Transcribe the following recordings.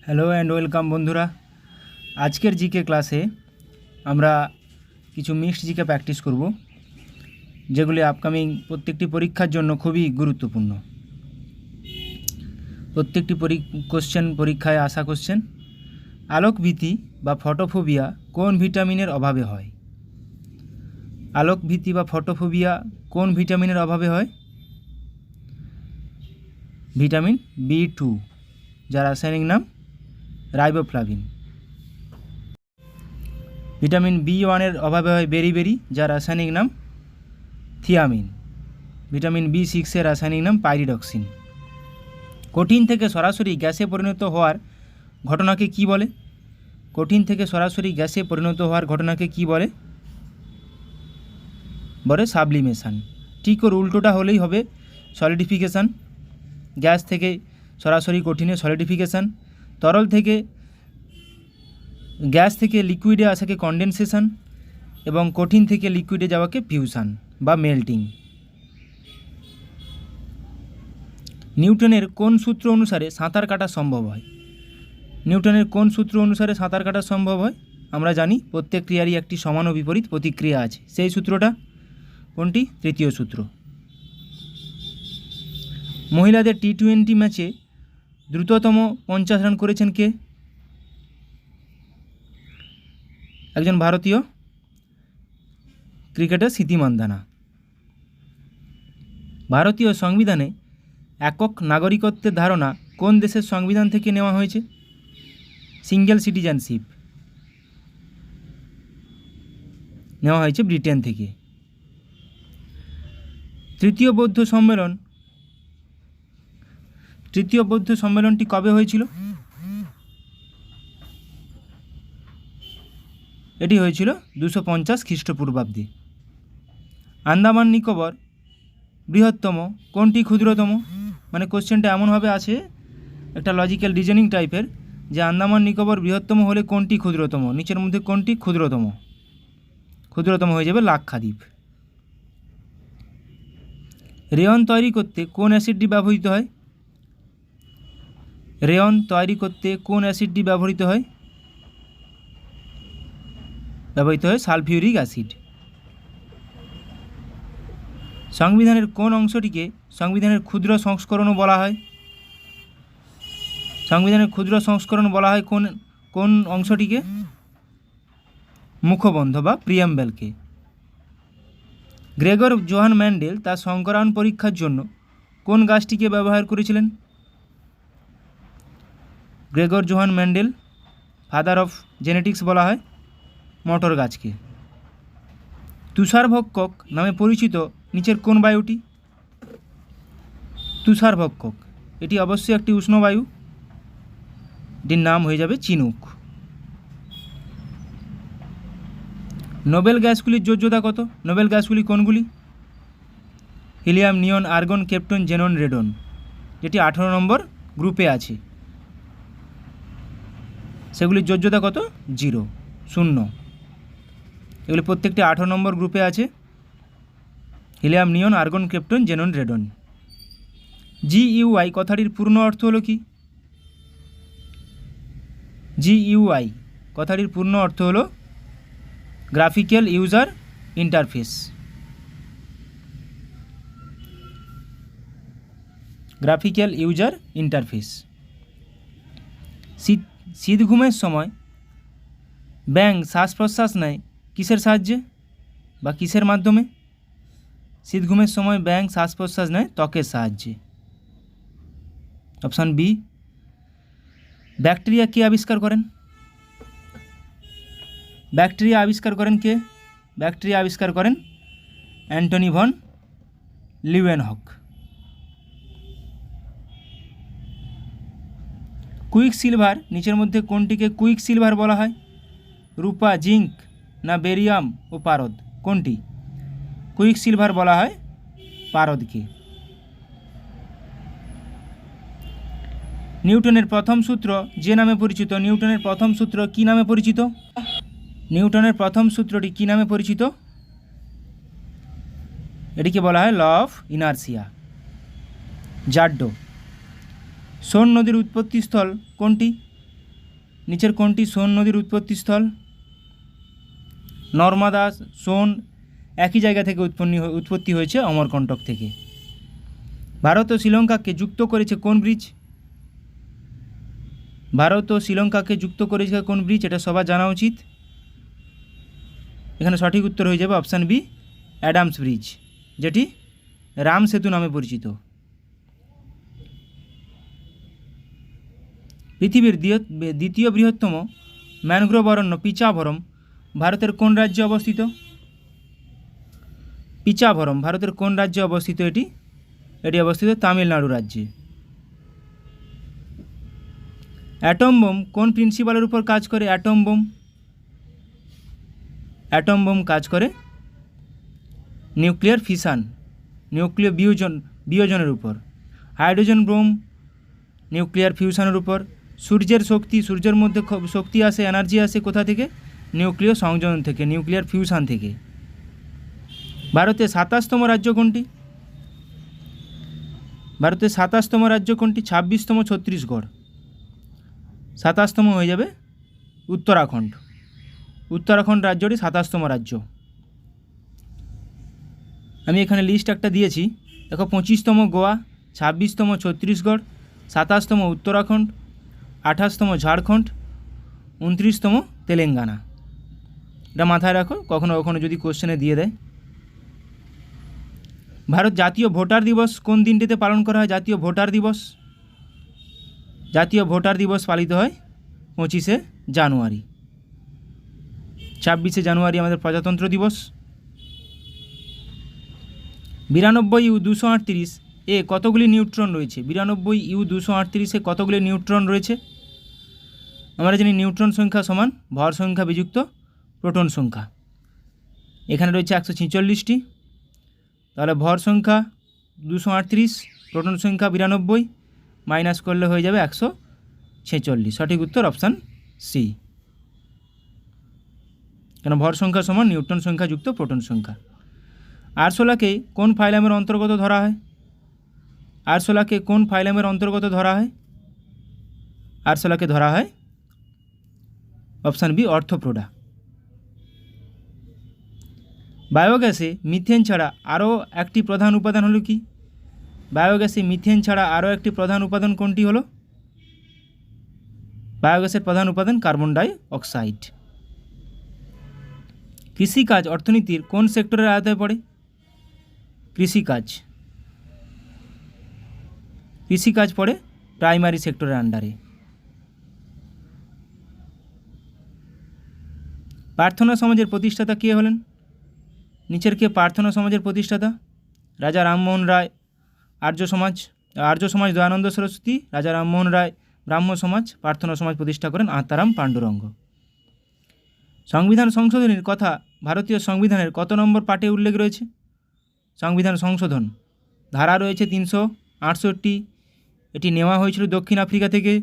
Hello and welcome বন্ধুরা। আজকের GK ক্লাসে আমরা কিছু মিক্সড জিকে প্র্যাকটিস করব, যেগুলি আপকামিং প্রত্যেকটি পরীক্ষার জন্য খুবই গুরুত্বপূর্ণ। প্রত্যেকটি কোশ্চেন পরীক্ষায় আসা কোশ্চেন। আলোকভীতি বা ফটোফোবিয়া কোন ভিটামিনের অভাবে হয়? আলোকভীতি বা ফটোফোবিয়া কোন ভিটামিনের অভাবে হয়? ভিটামিন B2, যার রাসায়নিক নাম রাইবোফ্লাভিন। ভিটামিন B1 অভাবে হয় বেরিবেরি, যার রাসায়নিক নাম থিয়ামিন। ভিটামিন B6 রাসায়নিক নাম পাইরিডক্সিন। কঠিন থেকে সরাসরি গ্যাসে পরিণত হওয়ার ঘটনাকে কি বলে? কঠিন থেকে সরাসরি গ্যাসে পরিণত হওয়ার ঘটনাকে কি বলে? বলে সাবলিমেশন। ঠিক ওর উল্টোটা হলেই হবে সলিডিফিকেশান। গ্যাস থেকে সরাসরি কঠিনে সলিডিফিকেশান। তরল থেকে গ্যাস থেকে লিকুইডে আসাকে কনডেনসেশন, এবং কঠিন থেকে লিকুইডে যাওয়াকে ফিউশন বা মেল্টিং। নিউটনের কোন সূত্র অনুসারে সাঁতার কাটা সম্ভব হয়? নিউটনের কোন সূত্র অনুসারে সাঁতার কাটা সম্ভব হয়? আমরা জানি প্রত্যেক ক্রিয়ারই একটি সমান ও বিপরীত প্রতিক্রিয়া আছে। সেই সূত্রটা কোনটি? তৃতীয় সূত্র। মহিলাদের T20 ম্যাচে দ্রুততম 50 রান করেছেন কে? একজন ভারতীয় ক্রিকেটার স্মৃতি মান্ধানা। ভারতীয় সংবিধানে একক নাগরিকত্বের ধারণা কোন দেশের সংবিধান থেকে নেওয়া হয়েছে? সিঙ্গেল সিটিজেনশিপ নেওয়া হয়েছে ব্রিটেন থেকে। তৃতীয় বৌদ্ধ সম্মেলনটি কবে হয়েছিল? এটি হয়েছিল 250 খ্রিস্টপূর্বাব্দে। আন্দামান নিকোবর বৃহত্তম কোনটি ক্ষুদ্রতম? মানে কোশ্চেনটা এমনভাবে আছে, একটা লজিক্যাল রিজনিং টাইপের, যে আন্দামান নিকোবর বৃহত্তম হলে কোনটি ক্ষুদ্রতম? নিচের মধ্যে কোনটি ক্ষুদ্রতম? ক্ষুদ্রতম হয়ে যাবে লাক্ষাদ্বীপ। রেয়ন তৈরি করতে কোন অ্যাসিডটি ব্যবহৃত হয়? রেয়ন তৈরি করতে কোন অ্যাসিডটি ব্যবহৃত হয়? Sulphuric acid. সংবিধানের কোন অংশটিকে সংবিধানের ক্ষুদ্র সংস্করণও বলা হয়? সংবিধানের ক্ষুদ্র সংস্করণ বলা হয় কোন অংশটিকে? মুখবন্ধ বা প্রিয়াম্বেলকে। গ্রেগর জোহান ম্যান্ডেল তার সংকরায়ন পরীক্ষার জন্য কোন গাছটিকে ব্যবহার করেছিলেন? Gregor Johann Mendel, father of genetics বলা হয় মটর গাছকে। তুষারভক্ষক নামে পরিচিত নিচের কোন বায়ুটি? তুষারভক্ষক এটি অবশ্যই একটি উষ্ণ বায়ু, এটির নাম হয়ে যাবে চিনুক। নোবেল গ্যাসগুলির যোজ্যতা কত? নোবেল গ্যাসগুলি কোনগুলি? Helium, neon, argon, krypton, xenon, radon, যেটি 18 নম্বর গ্রুপে আছে। সেগুলির যোজ্যতা কত? 0। এগুলি প্রত্যেকটি 18 নম্বর গ্রুপে আছে। Helium, neon, argon, krypton, xenon, radon. GUI কথাটির পূর্ণ অর্থ হলো কি? GUI কথাটির পূর্ণ অর্থ হলো graphical user interface. Graphical user interface. শীত ঘুমের সময় ব্যাঙ শ্বাস প্রশ্বাস নেয় কিসের সাহায্যে বা কিসের মাধ্যমে? শীত ঘুমের সময় ব্যাঙ শ্বাস প্রশ্বাস নেয় ত্বকের সাহায্যে। Option B. ব্যাকটেরিয়া কে আবিষ্কার করেন? ব্যাকটেরিয়া আবিষ্কার করেন কে? ব্যাকটেরিয়া আবিষ্কার করেন Antonie van Leeuwenhoek. Quick silver নিচের মধ্যে কোনটিকে কুইক সিলভার বলা হয়? রূপা, জিঙ্ক, না বেরিয়াম ও পারদ? কোনটি? কুইক সিলভার বলা হয় পারদকে। নিউটনের প্রথম সূত্র যে নামে পরিচিত, নিউটনের প্রথম সূত্র কি নামে পরিচিত? নিউটনের প্রথম সূত্রটি কি নামে পরিচিত? এটিকে বলা হয় ল অফ ইনার্সিয়া। জাড্ডো। সোন নদীর উৎপত্তিস্থল কোনটি? নিচের কোনটি সোন নদীর উৎপত্তিস্থল? নর্মদা, সোন একই জায়গা থেকে উৎপত্তি হয়েছে, অমরকণ্টক থেকে। ভারত ও শ্রীলঙ্কাকে যুক্ত করেছে কোন ব্রিজ? ভারত ও শ্রীলঙ্কাকে যুক্ত করেছে কোন ব্রিজ? এটা সবার জানা উচিত। এখানে সঠিক উত্তর হয়ে যাবে অপশান বি, অ্যাডামস ব্রিজ, যেটি রাম সেতু নামে পরিচিত। পৃথিবীর দ্বিতীয় বৃহত্তম ম্যানগ্রোভ অরণ্য পিচাভরম ভারতের কোন রাজ্যে অবস্থিত? পিচাভরম ভারতের কোন রাজ্যে অবস্থিত? এটি অবস্থিত তামিলনাড়ু রাজ্যে। অ্যাটম বোম কোন প্রিন্সিপালের উপর কাজ করে? অ্যাটম বোম কাজ করে নিউক্লিয়ার ফিশন, নিউক্লিয়ার বিয়োজনের উপর। হাইড্রোজেন বোম নিউক্লিয়ার ফিউশনের উপর। সূর্যের শক্তি, সূর্যের মধ্যে শক্তি আসে, এনার্জি আসে কোথা থেকে? নিউক্লিয় সংযোজন থেকে, নিউক্লিয়ার ফিউশন থেকে। ভারতের 27তম রাজ্য কোনটি? ভারতের 27তম রাজ্য কোনটি? 26তম ছত্তিশগড়, 27তম হয়ে যাবে উত্তরাখণ্ড। উত্তরাখণ্ড রাজ্যটি 27তম রাজ্য। আমি এখানে লিস্ট একটা দিয়েছি, দেখো 25তম গোয়া, 26তম ছত্তিশগড়, 27তম উত্তরাখণ্ড, 28তম ঝাড়খণ্ড, 29তম তেলেঙ্গানা। এটা মাথায় রাখো, কখনো কখনো যদি কোশ্চেনে দিয়ে দেয়। ভারত জাতীয় ভোটার দিবস কোন দিনটিতে পালন করা হয়? জাতীয় ভোটার দিবস, জাতীয় ভোটার দিবস পালিত হয় 25শে জানুয়ারি। 26শে জানুয়ারি আমাদের প্রজাতন্ত্র দিবস। 92U238 এ কতগুলি নিউট্রন রয়েছে? 92U238 কতগুলি নিউট্রন রয়েছে? আমরা জানি নিউট্রন সংখ্যা সমান ভর সংখ্যা বিযুক্ত প্রোটন সংখ্যা। এখানে রয়েছে 146টি, তাহলে ভর সংখ্যা 238, প্রোটন সংখ্যা 92, মাইনাস করলে হয়ে যাবে 146। সঠিক উত্তর অপশান সি, কেন ভর সংখ্যা সমান নিউট্রন সংখ্যা যুক্ত প্রোটন সংখ্যা। আরশোলাকে কোন ফাইলামের অন্তর্গত ধরা হয়? আরশোলাকে কোন ফাইলামের অন্তর্গত ধরা হয়? আরশোলাকে ধরা হয় অপশান বি, অর্থোপ্রোডা। বায়োগ্যাসে মিথেন ছাড়া আরও একটি প্রধান উপাদান হলো কি? বায়োগ্যাসে মিথেন ছাড়া আরও একটি প্রধান উপাদান কোনটি হলো? বায়োগ্যাসের প্রধান উপাদান কার্বন ডাই অক্সাইড। কৃষিকাজ অর্থনীতির কোন সেক্টরের আওতায় পড়ে? কৃষিকাজ পড়ে প্রাইমারি সেক্টরের আন্ডারে। প্রার্থনা সমাজের প্রতিষ্ঠাতা কে হলেন? নিচের কে প্রার্থনা সমাজের প্রতিষ্ঠাতা? রাজা রামমোহন রায় আর্য সমাজ দয়ানন্দ সরস্বতী, রাজা রামমোহন রায় ব্রাহ্ম সমাজ, প্রার্থনা সমাজ প্রতিষ্ঠা করেন আত্মারাম পাণ্ডুরঙ্গ। সংবিধান সংশোধনীর কথা ভারতীয় সংবিধানের কত নম্বর পার্টে উল্লেখ রয়েছে? সংবিধান সংশোধন ধারা রয়েছে 368, এটি নেওয়া হয়েছিল দক্ষিণ আফ্রিকা থেকে।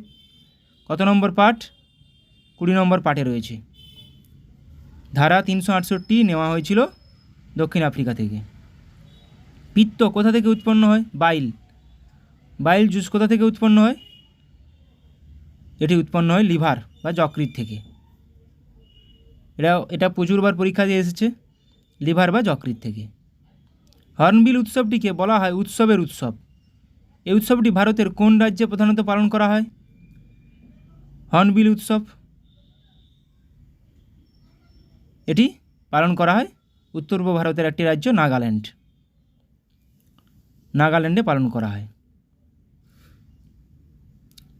কত নম্বর পার্ট? 20 নম্বর পার্টে রয়েছে। ধারা 368 নেওয়া হয়েছিল দক্ষিণ আফ্রিকা থেকে। পিত্ত কোথা থেকে উৎপন্ন হয়? বাইল জুস কোথা থেকে উৎপন্ন হয়? এটি উৎপন্ন হয় লিভার বা যকৃৎ থেকে। এটা প্রচুরবার পরীক্ষা দিয়ে এসেছে, লিভার বা যকৃৎ থেকে। হর্নবিল উৎসবটিকে বলা হয় উৎসবের উৎসব। এই উৎসবটি ভারতের কোন রাজ্যে প্রধানত পালন করা হয়? হর্নবিল উৎসব এটি পালন করা হয় উত্তর পূর্ব ভারতের একটি রাজ্য নাগাল্যান্ডে পালন করা হয়।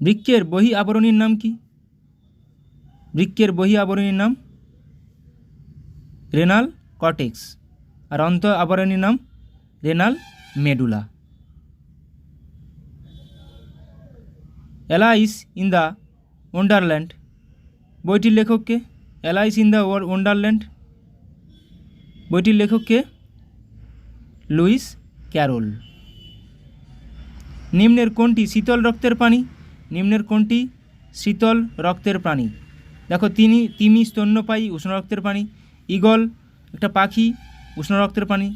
বৃক্কের বহি আবরণীর নাম কি? বৃক্কের বহি আবরণীর নাম রেনাল কর্টেক্স, আর অন্ত আবরণীর নাম renal medulla. Alice in the Wonderland বইটির লেখক কে? অ্যালাইস ইন দ্য ওয়ান্ডারল্যান্ড বইটির লেখক কে? Luis Carroll. নিম্নের কোনটি শীতল রক্তের প্রাণী? নিম্নের কোনটি শীতল রক্তের প্রাণী? দেখো তিমি স্তন্যপায়ী উষ্ণ রক্তের প্রাণী, ঈগল একটা পাখি উষ্ণ রক্তের প্রাণী,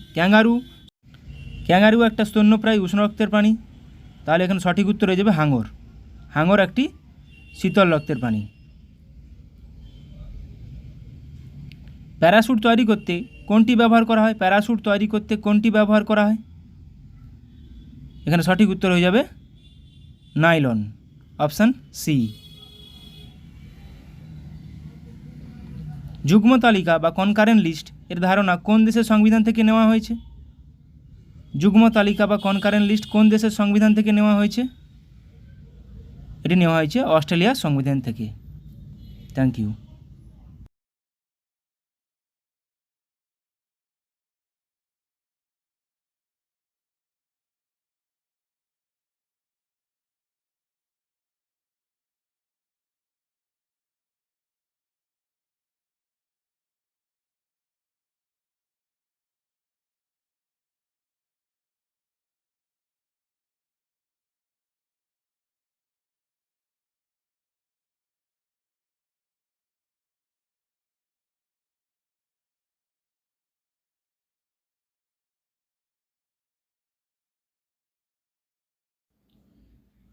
ক্যাঙ্গারু একটা স্তন্যপ্রায়ী উষ্ণ রক্তের প্রাণী। তাহলে এখানে সঠিক উত্তর হয়ে যাবে হাঙর একটি শীতল রক্তের প্রাণী। প্যারাশুট তৈরি করতে কোনটি ব্যবহার করা হয়? প্যারাশুট তৈরি করতে কোনটি ব্যবহার করা হয়? এখানে সঠিক উত্তর হয়ে যাবে নাইলন, অপশান সি। যুগ্ম তালিকা বা কনকারেন্ট লিস্ট এর ধারণা কোন দেশের সংবিধান থেকে নেওয়া হয়েছে? যুগ্ম তালিকা বা কনকারেন্ট লিস্ট কোন দেশের সংবিধান থেকে নেওয়া হয়েছে? এটি নেওয়া হয়েছে অস্ট্রেলিয়ার সংবিধান থেকে। Thank you.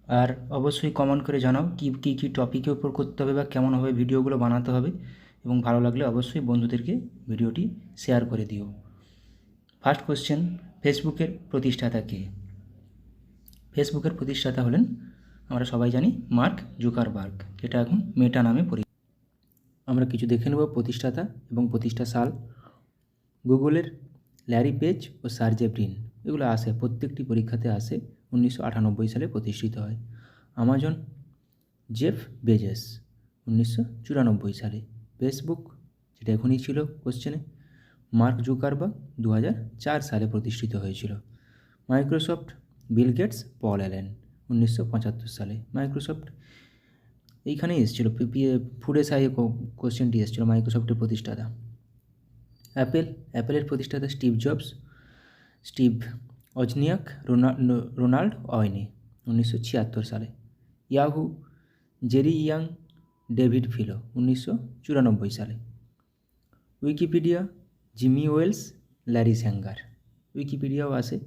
আর অবশ্যই কমেন্ট করে জানাও কী টপিকের উপর করতে হবে বা কেমনভাবে ভিডিওগুলো বানাতে হবে, এবং ভালো লাগলে অবশ্যই বন্ধুদেরকে ভিডিওটি শেয়ার করে দিও। ফার্স্ট কোশ্চেন, ফেসবুকের প্রতিষ্ঠাতা কে? ফেসবুকের প্রতিষ্ঠাতা হলেন, আমরা সবাই জানি, মার্ক জুকারবার্গ, যেটা এখন মেটা নামে পরিচিত। আমরা কিছু দেখে নেব প্রতিষ্ঠাতা এবং প্রতিষ্ঠা সাল। গুগলের ল্যারি পেজ ও সার্জে ব্রিন, এগুলো আসে, প্রত্যেকটি পরীক্ষাতে আসে। 1998 সালে প্রতিষ্ঠিত হয়। আমাজন জেফ বেজেস 1994 সালে। ফেসবুক, যেটা এখনই ছিল কোশ্চেনে, মার্ক জুকারবার্গ 2004 সালে প্রতিষ্ঠিত হয়েছিল। Microsoft Bill Gates Paul Allen 1975 সালে। মাইক্রোসফট এইখানেই এসেছিলো, ফুডে সাই কোশ্চেনটি এসেছিলো, মাইক্রোসফটের প্রতিষ্ঠাতা। অ্যাপেলের প্রতিষ্ঠাতা Steve Jobs, Steve Wozniak, Ronald Wayne 1976 সালে। Yahoo Jerry Yang, David Filo 1994 সালে। Wikipedia Jimmy Wales, Larry Sanger. উইকিপিডিয়াও আসে,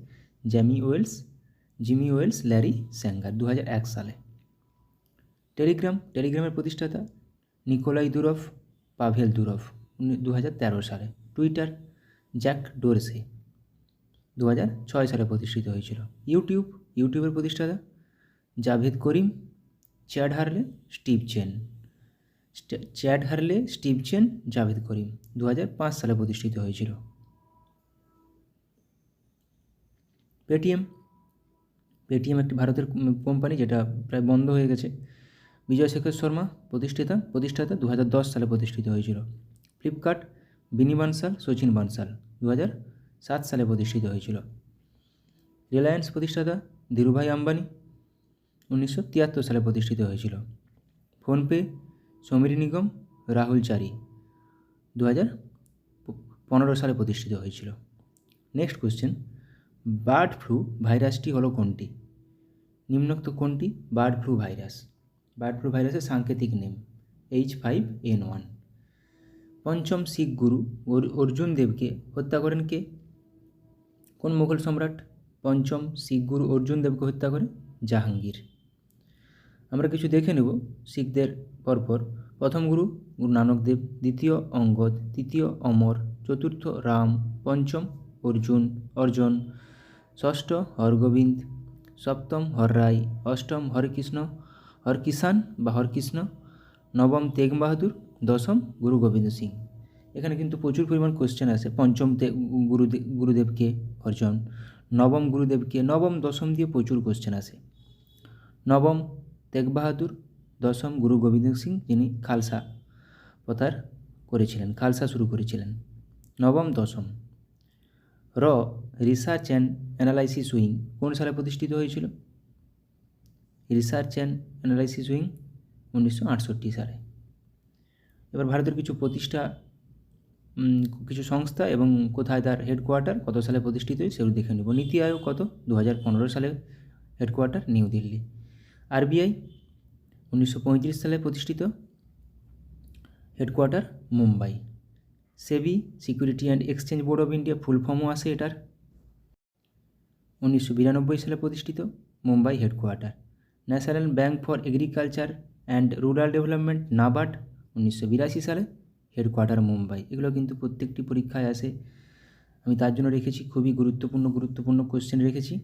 জিমি ওয়েলস, ল্যারি স্যাঙ্গার 2001 সালে। টেলিগ্রামের প্রতিষ্ঠাতা নিকোলাই দুরভ, পাভেল দুরভ 2013 সালে। টুইটার জ্যাক ডোরসে 2006 সালে প্রতিষ্ঠিত হয়েছিল। ইউটিউবের প্রতিষ্ঠাতা জাভেদ করিম, চ্যাড হারলে, স্টিভ চেন, জাভেদ করিম 2005 সালে প্রতিষ্ঠিত হয়েছিল। পেটিএম একটি ভারতের কোম্পানি, যেটা প্রায় বন্ধ হয়ে গেছে। বিজয় শেখর শর্মা প্রতিষ্ঠাতা 2010 সালে প্রতিষ্ঠিত হয়েছিল। ফ্লিপকার্ট বিনি বানসাল, সচিন বানসাল 2007 সালে প্রতিষ্ঠিত হয়েছিল। রিলায়েন্স প্রতিষ্ঠাতা ধীরুভাই আম্বানি 1973 সালে প্রতিষ্ঠিত হয়েছিল। ফোনপে সমীর নিগম, রাহুল চারি 2015 সালে প্রতিষ্ঠিত হয়েছিল। নেক্সট কোশ্চেন, বার্ড ফ্লু ভাইরাসটি হলো কোনটি? নিম্নোক্ত কোনটি bird flu virus? Bird flu ভাইরাসের সাংকেতিক নেম H5N1। পঞ্চম শিখ গুরু অর্জুন দেবকে হত্যা করেন কে? কোন মুঘল সম্রাট পঞ্চম শিখ গুরু অর্জুন দেবকে হত্যা করে? জাহাঙ্গীর। আমরা কিছু দেখে নেব শিখদের পরপর। প্রথম গুরু নানক দেব, দ্বিতীয় অঙ্গদ, তৃতীয় অমর, চতুর্থ রাম, পঞ্চম অর্জন, ষষ্ঠ হরগোবিন্দ, সপ্তম হররায়, অষ্টম হরকৃষ্ণ, নবম তেগ বাহাদুর, দশম গুরু গোবিন্দ সিং। এখানে কিন্তু প্রচুর পরিমাণ কোশ্চেন আসে। পঞ্চম গুরুদেবকে অর্জন, নবম গুরুদেবকে, নবম দশম দিয়ে প্রচুর কোশ্চেন আসে। নবম তেগ বাহাদুর, দশম গুরু গোবিন্দ সিং, যিনি খালসা শুরু করেছিলেন। নবম দশম। রিসার্চ অ্যান্ড অ্যানালাইসিস উইং কোন সালে প্রতিষ্ঠিত হয়েছিল? রিসার্চ অ্যান্ড অ্যানালাইসিস উইং 1968 সালে। এবার ভারতের কিছু সংস্থা এবং কোথায় তার হেডকোয়ার্টার, কত সালে প্রতিষ্ঠিত হয় সেগুলো দেখে নেব। নীতি আয়োগ কত? 2015 সালে হেডকোয়ার্টার নিউ দিল্লি। আরবিআই 1935 সালে প্রতিষ্ঠিত, headquarter Mumbai. SEBI Security and Exchange Board of India, full ফর্মও আসে এটার। 1992 সালে প্রতিষ্ঠিত, Mumbai headquarter. National Bank for Agriculture and Rural Development, NABARD 1982 সালে হেডকোয়ার্টার মুম্বাই। এগুলো কিন্তু প্রত্যেকটি পরীক্ষায় আসে, আমি তার জন্য রেখেছি, খুবই গুরুত্বপূর্ণ কোশ্চেন রেখেছি।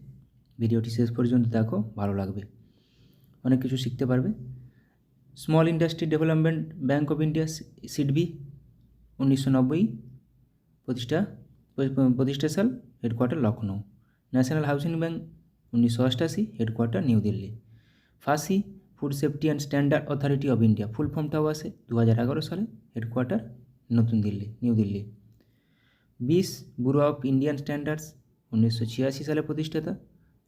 ভিডিওটি শেষ পর্যন্ত দেখো, ভালো লাগবে, অনেক কিছু শিখতে পারবে। Small Industry Development Bank of India SIDBI 1990 প্রতিষ্ঠা সাল, headquarter Lucknow. National Housing Bank 1988, headquarter New Delhi. FSSAI Food Safety and Standard Authority of India full ফর্মটাও আসে 2011 সালে, হেডকোয়ার্টার নিউ দিল্লি। বিস ব্যুরো অফ ইন্ডিয়ান স্ট্যান্ডার্ডস 1986 সালে প্রতিষ্ঠাতা,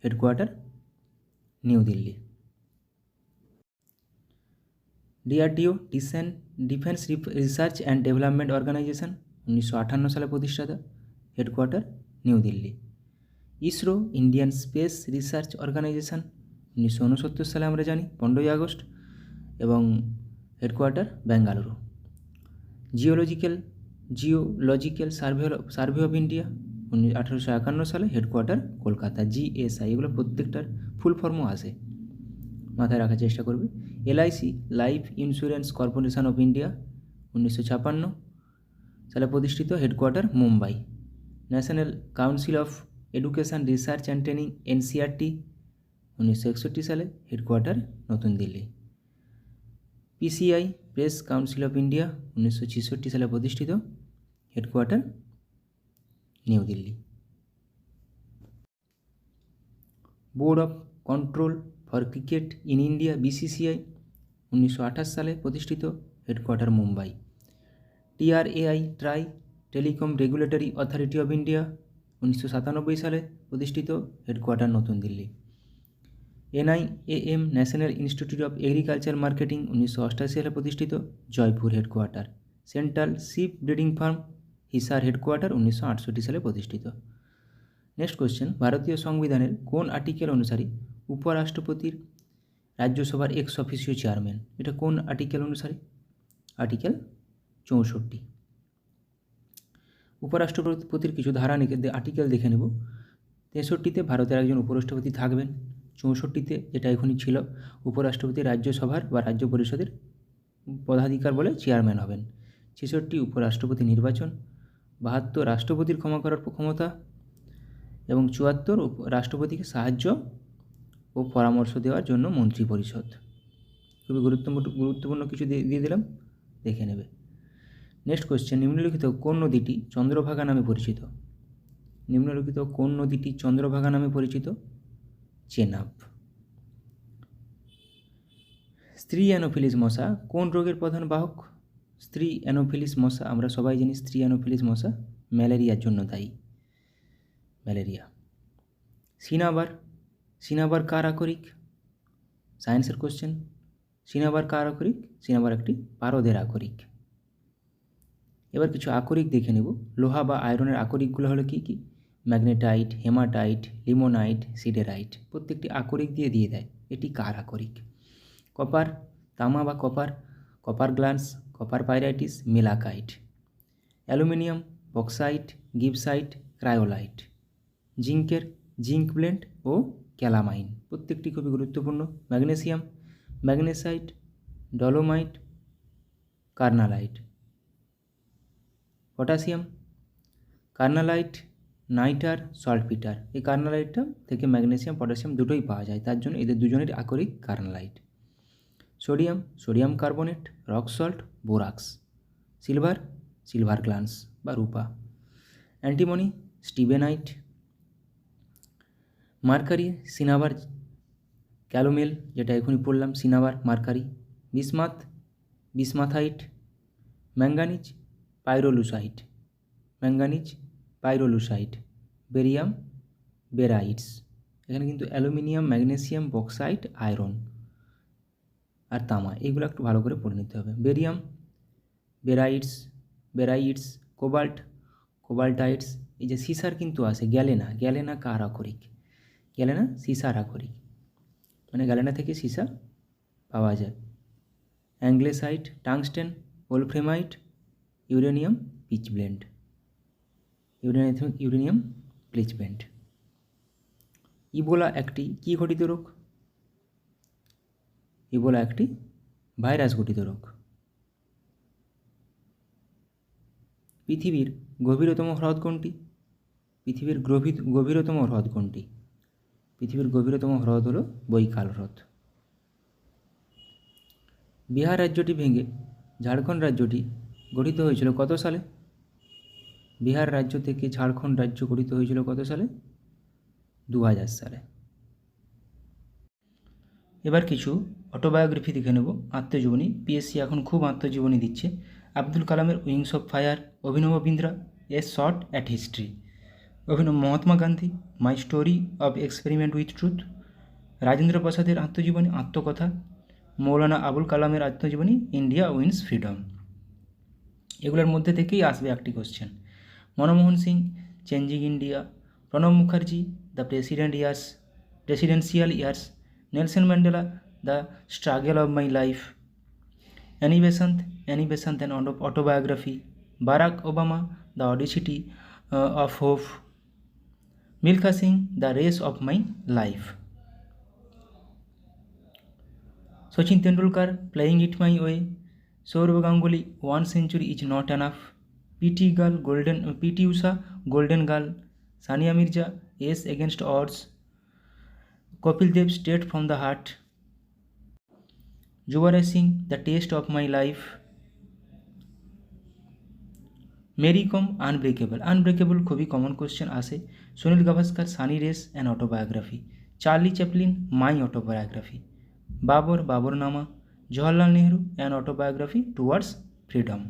headquarter New Delhi. DRDO defence research and development organisation 1958 সালে প্রতিষ্ঠাতা, headquarter New Delhi. ISRO Indian space research organisation 1969 সালে আমরা জানি, 15 আগস্ট, এবং headquarter Bengaluru. Geological survey of India 1851 সালে, হেডকোয়ার্টার কলকাতা। জিএসআই, এগুলো প্রত্যেকটার ফুল ফর্মও আসে, মাথায় রাখার চেষ্টা করবে। LIC Life Insurance Corporation of India 1956 সালে প্রতিষ্ঠিত, headquarter Mumbai. National Council of Education Research and Training NCERT 1961 সালে, হেডকোয়ার্টার নতুন Delhi. PCI Press Council of India 1966 সালে প্রতিষ্ঠিত, headquarter New Delhi. Board of Control for Cricket in India BCCI 1928 সালে প্রতিষ্ঠিত, headquarter Mumbai. TRAI TRAI Telecom Regulatory Authority of India 1997 সালে প্রতিষ্ঠিত, headquarter নতুন Delhi. NIAM National Institute of agriculture marketing 1988 সালে প্রতিষ্ঠিত, Jaipur, headquarter. Central ship breeding farm Hisar, headquarter 1968 সালে প্রতিষ্ঠিত। Next question, ভারতীয় সংবিধানের কোন আর্টিকেল অনুসারে উপরাষ্ট্রপতির রাজ্যসভার এক্স অফিসিও চেয়ারম্যান? এটা কোন আর্টিকেল অনুসারে? আর্টিকেল 64। উপরাষ্ট্রপতির কিছু ধারা আর্টিকেল দেখে নেব। 63তে ভারতের একজন উপরাষ্ট্রপতি থাকবেন। 64তে, যেটা এখনই ছিল, উপরাষ্ট্রপতি রাজ্যসভার বা রাজ্য পরিষদের পদাধিকার বলে চেয়ারম্যান হবেন। 66 উপরাষ্ট্রপতি নির্বাচন। 72 রাষ্ট্রপতির ক্ষমা করার ক্ষমতা, এবং 74 রাষ্ট্রপতিকে সাহায্য ও পরামর্শ দেওয়ার জন্য মন্ত্রী পরিষদ। খুবই গুরুত্বপূর্ণ কিছু দিয়ে দিলাম, দেখে নেবে। নেক্সট কোশ্চেন, নিম্নলিখিত কোন নদীটি চন্দ্রভাগা নামে পরিচিত? নিম্নলিখিত কোন নদীটি চন্দ্রভাগা নামে পরিচিত? চেনাব। স্ত্রী অ্যানোফিলিস মশা কোন রোগের প্রধান বাহক? স্ত্রী অ্যানোফিলিস মশা, আমরা সবাই জানি স্ত্রী অ্যানোফিলিস মশা ম্যালেরিয়ার জন্য দায়ী, ম্যালেরিয়া। সিনাবার কার আকরিক? সায়েন্সের কোশ্চেন। সিনাবার কার আকরিক? সিনাবার একটি পারদের আকরিক। এবার কিছু আকরিক দেখে নেব। লোহা বা আয়রনের আকরিকগুলো হলো কি কি? Magnetite, hematite, limonite, siderite. প্রত্যেকটি আকরিক দিয়ে দেয় এটি কার আকরিক। কপার, তামা বা copper glance, copper pyrites, malachite. Aluminium, bauxite, gibbsite, cryolite. জিঙ্কের জিঙ্ক ব্লেন্ড ও ক্যালামাইন, প্রত্যেকটি খুবই গুরুত্বপূর্ণ। Magnesium, magnesite, dolomite, carnallite. Potassium, carnallite, nitre, saltpetre. এই কার্নালাইটটা থেকে ম্যাগনেসিয়াম পটাশিয়াম দুটোই পাওয়া যায়, তার জন্য এদের দুজনের আকরিক carnallite. Sodium carbonate, rock salt, borax. Silver glance বা রূপা। Antimony, stibnite. Mercury, cinnabar calomel, যেটা এখনই পড়লাম, cinnabar, mercury. Bismuthite. Manganese, pyrolusite. Barium, barytes. এখানে কিন্তু অ্যালুমিনিয়াম, ম্যাগনেসিয়াম, বক্সাইট, আয়রন আর তামা, এগুলো একটু ভালো করে পড়ে নিতে হবে। Barium, barytes, cobaltites. এই যে সিসার কিন্তু আছে, গ্যালেনা কার আকরিক? গ্যালেনা সিসার আকরিক, মানে গ্যালেনা থেকে সিসা পাওয়া যায়। অ্যাংলেসাইট, টাংস্টেন, ওলফ্রেমাইট, ইউরেনিয়াম পিচব্লেন্ড। ইবোলা একটি কী ঘটিত রোগ? ইবোলা একটি ভাইরাস ঘটিত রোগ। পৃথিবীর গভীরতম হ্রদ কোনটি? পৃথিবীর গভীরতম হ্রদ কোনটি? পৃথিবীর গভীরতম হ্রদ হলো বৈকাল হ্রদ। বিহার রাজ্যটি ভেঙে ঝাড়খণ্ড রাজ্যটি গঠিত হয়েছিল কত সালে? বিহার রাজ্য থেকে ঝাড়খণ্ড রাজ্য গঠিত হয়েছিল কত সালে? 2000 সালে। এবার কিছু অটোবায়োগ্রাফি দেখে নেব, আত্মজীবনী। পিএসসি এখন খুব আত্মজীবনী দিচ্ছে। আব্দুল কালামের উইংস অফ ফায়ার, অভিনব বিন্দ্রা এ shot at history, Mahatma Gandhi my story of experiment with truth, Rajendra প্রসাদের আত্মজীবনী আত্মকথা, মৌলানা আবুল কালামের আত্মজীবনী ইন্ডিয়া উইন্স ফ্রিডম। এগুলোর মধ্যে থেকেই আসবে একটি question. Manmohan Singh changing India, Pranab Mukherjee the presidential years, Nelson Mandela the struggle of my life, Annie Besant an autobiography, Barack Obama the audacity of hope, Milkha Singh the race of my life, Sachin Tendulkar playing it my way, Sourav Ganguly 1 century is not enough, PT Usha golden girl, Sania Mirza ace against odds, Kapil Dev straight from the heart, Yuvraj Singh the test of my life, Mary Kom unbreakable খুবই common question আসে, Sunil Gavaskar sunny days an autobiography, Charlie Chaplin my autobiography, Baburnama, Jawaharlal Nehru an autobiography towards freedom,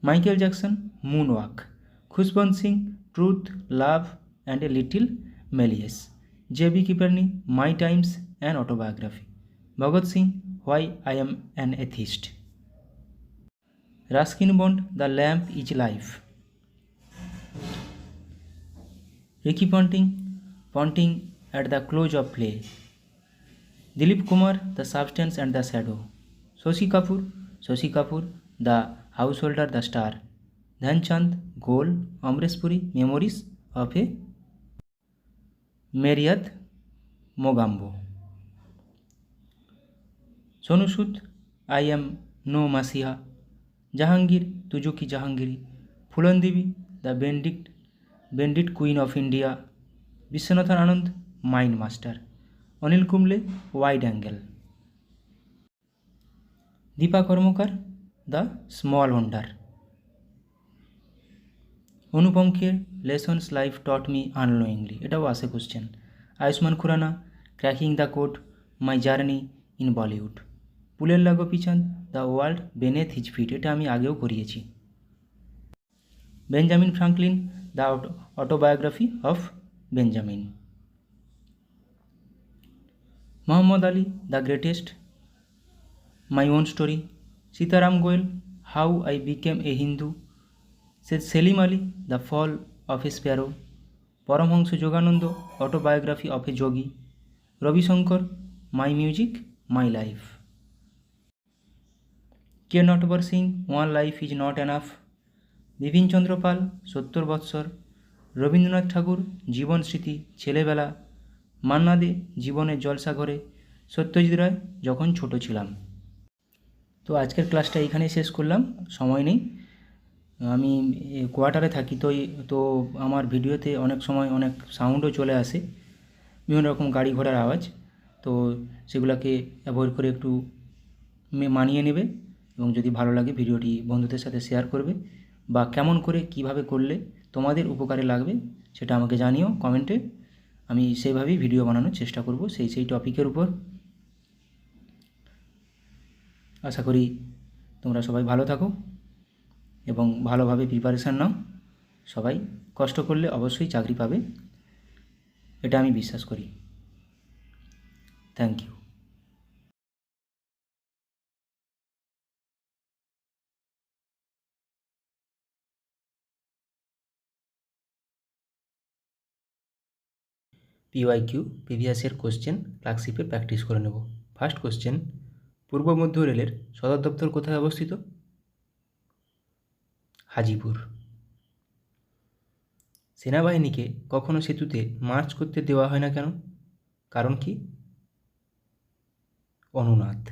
Michael Jackson moonwalk, Khushwant Singh truth love and a little malice, J B. Kripalani my times an autobiography, Bhagat Singh why I am an atheist, Ruskin Bond the lamp is life, Ricky Ponting at the close of play, Dilip Kumar the substance and the shadow, Shashi Kapoor the householder the star, Dhyan Chand goal, Amrish Puri memories of a myriad Mogambo, Sonu Sood I am no messiah, Jahangir Tuzuk i Jahangiri, Phoolan Devi the bandit queen of India, Viswanathan Anand mind master, Anil Kumble wide angle, Dipa Karmakar the small wonder, Anupam Kher lessons life taught me unknowingly, এটাও আসে question, Ayushmann Khurrana cracking the code my journey in Bollywood, Pullela Gopichand the world বেনেথ his feet, এটা আমি আগেও করিয়েছি, Benjamin Franklin the autobiography of Benjamin, Muhammad Ali the greatest my own story, Sitaram Goel how I became a Hindu, Salim Ali the fall of a sparrow, Paramahansa Yogananda autobiography of a yogi, Ravi Shankar my music my life, K Natwar Singh one life is not enough, Bipin Chandra Pal 70 বৎসর, রবীন্দ্রনাথ ঠাকুর জীবন স্মৃতি ছেলেবেলা, মান্না দে জীবনের জলসাঘরে, সত্যজিৎ রায় যখন ছোট ছিলাম। তো আজকের ক্লাসটা এখানেই শেষ করলাম, সময় নেই, আমি কোয়ার্টারে থাকি, তো আমার ভিডিওতে অনেক সময় অনেক সাউন্ডও চলে আসে, বিভিন্ন রকম গাড়ি ঘোড়ার আওয়াজ, তো সেগুলোকে অ্যাভয়েড করে একটু মানিয়ে নেবে, এবং যদি ভালো লাগে ভিডিওটি বন্ধুদের সাথে শেয়ার করবে, বা কেমন করে কিভাবে করলে তোমাদের উপকারে লাগবে সেটা আমাকে জানিও কমেন্টে, আমি সেইভাবেই ভিডিও বানানোর চেষ্টা করব সেই টপিকের উপর। আশা করি তোমরা সবাই ভালো থাকো এবং ভালোভাবে প্রিপারেশান নাও, সবাই কষ্ট করলে অবশ্যই চাকরি পাবে, এটা আমি বিশ্বাস করি। Thank you. PYQ previous year question ক্লার্কশিপে প্র্যাকটিস করে নেব। ফার্স্ট কোশ্চেন, পূর্ব মধ্য রেলের সদর দপ্তর কোথায় অবস্থিত? হাজিপুর। সেনাবাহিনীকে কখনো সেতুতে মার্চ করতে দেওয়া হয় না কেন? কারণ কি? অনুনাদ।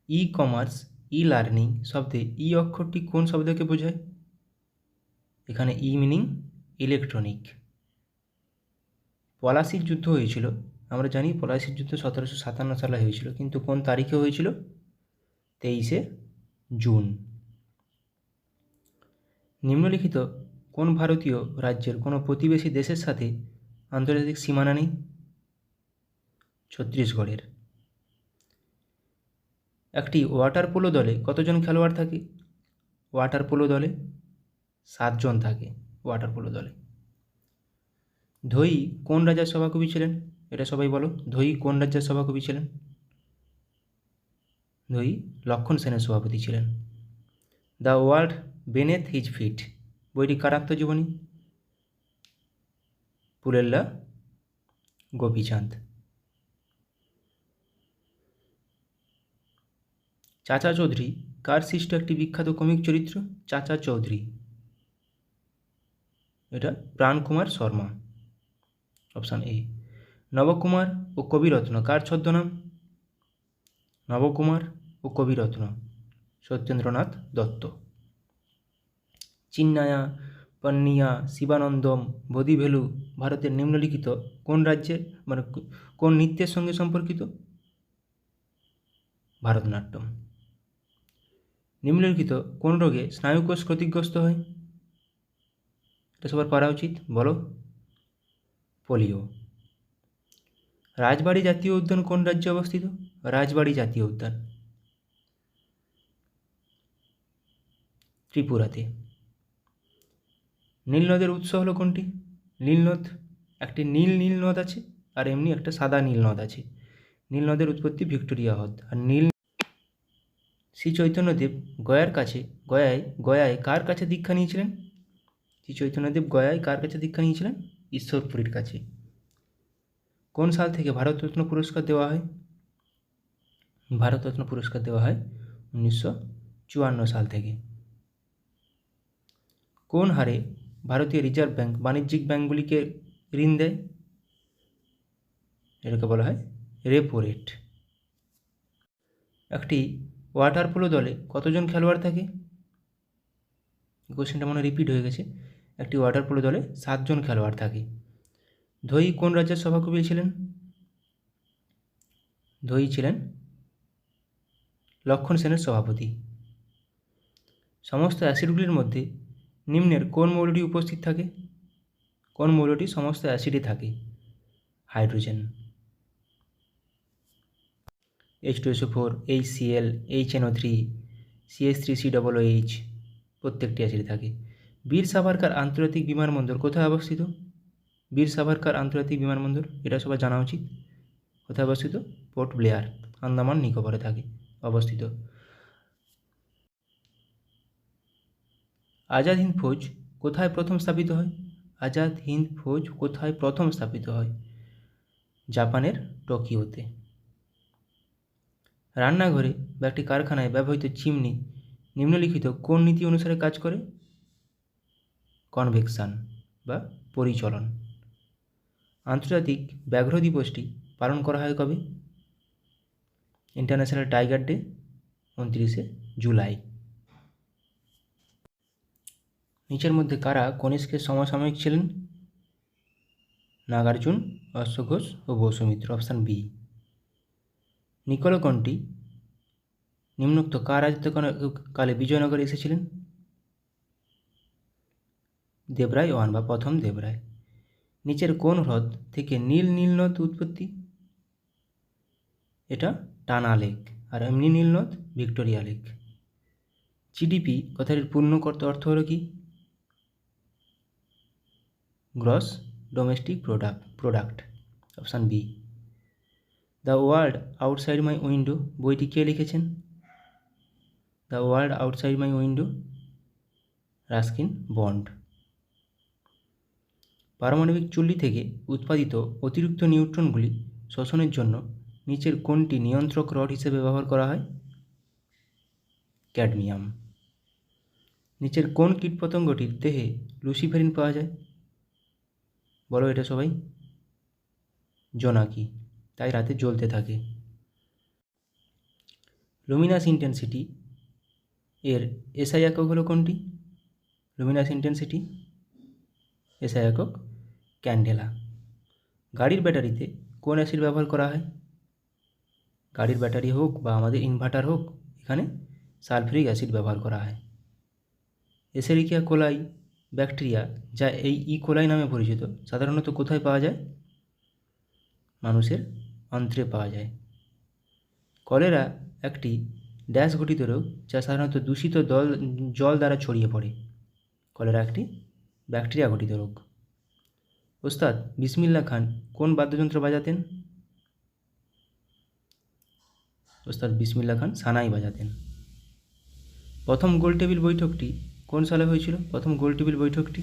ই কমার্স ই লার্নিং শব্দে ই অক্ষরটি কোন শব্দকে বোঝায়? এখানে ই মিনিং ইলেকট্রনিক। পলাশির যুদ্ধ হয়েছিল, আমরা জানি পলাশির যুদ্ধ 1757 সালে হয়েছিল, কিন্তু কোন তারিখে হয়েছিল? 23শে জুন। নিম্নলিখিত কোন ভারতীয় রাজ্যের কোনো প্রতিবেশী দেশের সাথে আন্তর্জাতিক সীমানা নেই? ছত্তিশগড়ের। একটি ওয়াটার পোলো দলে কতজন খেলোয়াড় থাকে? ওয়াটার পোলো দলে 7 জন থাকে ওয়াটার পোলো দলে। ধোই কোন রাজার সভাকবি ছিলেন? এটা সবাই বলো, ধোই কোন রাজ্যের সভাকবি ছিলেন? ধোই লক্ষণ সেনের সভাপতি ছিলেন। দ্য ওয়ার্ল্ড বেনেথ হিজ ফিট বইটি কার আত্মজীবনী? পুলেল্লা গোপীচাঁদ। চাচা চৌধুরী কার সৃষ্ট একটি বিখ্যাত কমিক চরিত্র? চাচা চৌধুরী, এটা প্রাণকুমার শর্মা, অপশান এ। নবকুমার ও কবিরত্ন কার ছদ্মনাম? নবকুমার ও কবিরত্ন সত্যেন্দ্রনাথ দত্ত। চিন্নায়া, পন্নিয়া, শিবানন্দম, বোধিভেলু ভারতের নিম্নলিখিত কোন রাজ্যের কোন নৃত্যের সঙ্গে সম্পর্কিত? ভারতনাট্যম। নিম্নলিখিত কোন রোগে স্নায়ুকোষ ক্ষতিগ্রস্ত হয়? এটা সবার পারা উচিত, বলো। পোলিও। রাজবাড়ী জাতীয় উদ্যান কোন রাজ্যে অবস্থিত? রাজবাড়ী জাতীয় উদ্যান ত্রিপুরাতে। নীলনদের উৎস হলো কোনটি? নীলনদ, একটি নীল নদ আছে আর এমনি একটা সাদা নীল নদ আছে। নীলনদের উৎপত্তি ভিক্টোরিয়া হ্রদ। আর শ্রী চৈতন্যদেব গয়ায় কার কাছে দীক্ষা নিয়েছিলেন? শ্রী চৈতন্যদেব গয়ায় কার কাছে দীক্ষা নিয়েছিলেন? ঈশ্বরপুরীর কাছে। কোন সাল থেকে ভারতরত্ন পুরস্কার দেওয়া হয়? ভারতরত্ন পুরস্কার দেওয়া হয় 1954 সাল থেকে। কোন হারে ভারতীয় রিজার্ভ ব্যাঙ্ক বাণিজ্যিক ব্যাঙ্কগুলিকে ঋণ দেয়? এটাকে বলা হয় রেপো রেট। একটি ওয়াটার পোলো দলে কতজন খেলোয়াড় থাকে? কোশ্চেনটা মনে রিপিট হয়ে গেছে। একটি ওয়াটার পোলো দলে 7 জন খেলোয়াড় থাকে। ধোই কোন রাজ্যের সভাকবি ছিলেন? ধোই ছিলেন লক্ষণ সেনের সভাপতি। সমস্ত অ্যাসিডগুলির মধ্যে নিম্নের কোন মৌলটি উপস্থিত থাকে? কোন মৌলটি সমস্ত অ্যাসিডে থাকে? Hydrogen. H2SO4, HCl, HNO3, CH3COOH প্রত্যেকটি অ্যাসিডে থাকে। বীর সাভারকার আন্তর্জাতিক বিমানবন্দর কোথায় অবস্থিত? বীর সাভারকার আন্তর্জাতিক বিমানবন্দর, এটা সবার জানা উচিত। কোথায় অবস্থিত? পোর্ট ব্লেয়ার, আন্দামান নিকোবরে থাকে অবস্থিত। আজাদ হিন্দ ফৌজ কোথায় প্রথম স্থাপিত হয়? আজাদ হিন্দ ফৌজ কোথায় প্রথম স্থাপিত হয়? জাপানের টোকিওতে। রান্নাঘরে বা একটি কারখানায় ব্যবহৃত চিমনি নিম্নলিখিত কোন নীতি অনুসারে কাজ করে? কনভেকশন বা পরিচলন। আন্তর্জাতিক ব্যাঘ্র দিবসটি পালন করা হয় কবে? ইন্টারন্যাশনাল টাইগার ডে 29শে জুলাই। নিচের মধ্যে কারা কনিষ্কের সমসাময়িক ছিলেন? নাগার্জুন, অশ্বঘোষ ও বসুমিত্র, অপশান বি। নিকোলকণ্ঠী নিম্নোক্ত কার রাজত্বকালে বিজয়নগরে এসেছিলেন? দেবরায় ওয়ান বা প্রথম দেবরায়। নিচের কোন হ্রদ থেকে নীলনদ উৎপত্তি? এটা টানা লেক, আর এমনি নীলনদ ভিক্টোরিয়া লেক। জিডিপি কথাটির পূর্ণ অর্থ হলো কি? Gross domestic product, option B. The world outside my window বইটি কে লিখেছেন? The world outside my window, Ruskin Bond. পারমাণবিক চুল্লি থেকে উৎপাদিত অতিরিক্ত নিউট্রনগুলি শোষণের জন্য নিচের কোনটি নিয়ন্ত্রক রড হিসেবে ব্যবহার করা হয়? ক্যাডমিয়াম। নিচের কোন কীটপতঙ্গটির দেহে লুসিফেরিন পাওয়া যায়? বলো এটা সবাই। জোনাকি, তাই রাতে জ্বলতে থাকে। লুমিনাস ইন্টেন্সিটি এর এসআই একক হলো কোনটি? Luminous intensity. এসআই একক ক্যান্ডেলা। গাড়ির ব্যাটারিতে কোন অ্যাসিড ব্যবহার করা হয়? গাড়ির ব্যাটারি হোক বা আমাদের ইনভার্টার হোক, এখানে সালফিউরিক অ্যাসিড ব্যবহার করা হয়। এসেরিকিয়া কোলাই ব্যাকটেরিয়া, যা এই কোলাই নামে পরিচিত, সাধারণত কোথায় পাওয়া যায়? মানুষের অন্ত্রে পাওয়া যায়। কলেরা একটি ড্যাশ ঘটিত রোগ, যা সাধারণত দূষিত জল দ্বারা ছড়িয়ে পড়ে। কলেরা একটি ব্যাকটেরিয়া ঘটিত রোগ। ওস্তাদ বিসমিল্লাহ খান কোন বাদ্যযন্ত্র বাজাতেন? ওস্তাদ বিসমিল্লাহ খান সানাই বাজাতেন। প্রথম গোলটেবিল বৈঠকটি কোন সালে হয়েছিল? প্রথম গোলটেবিল বৈঠকটি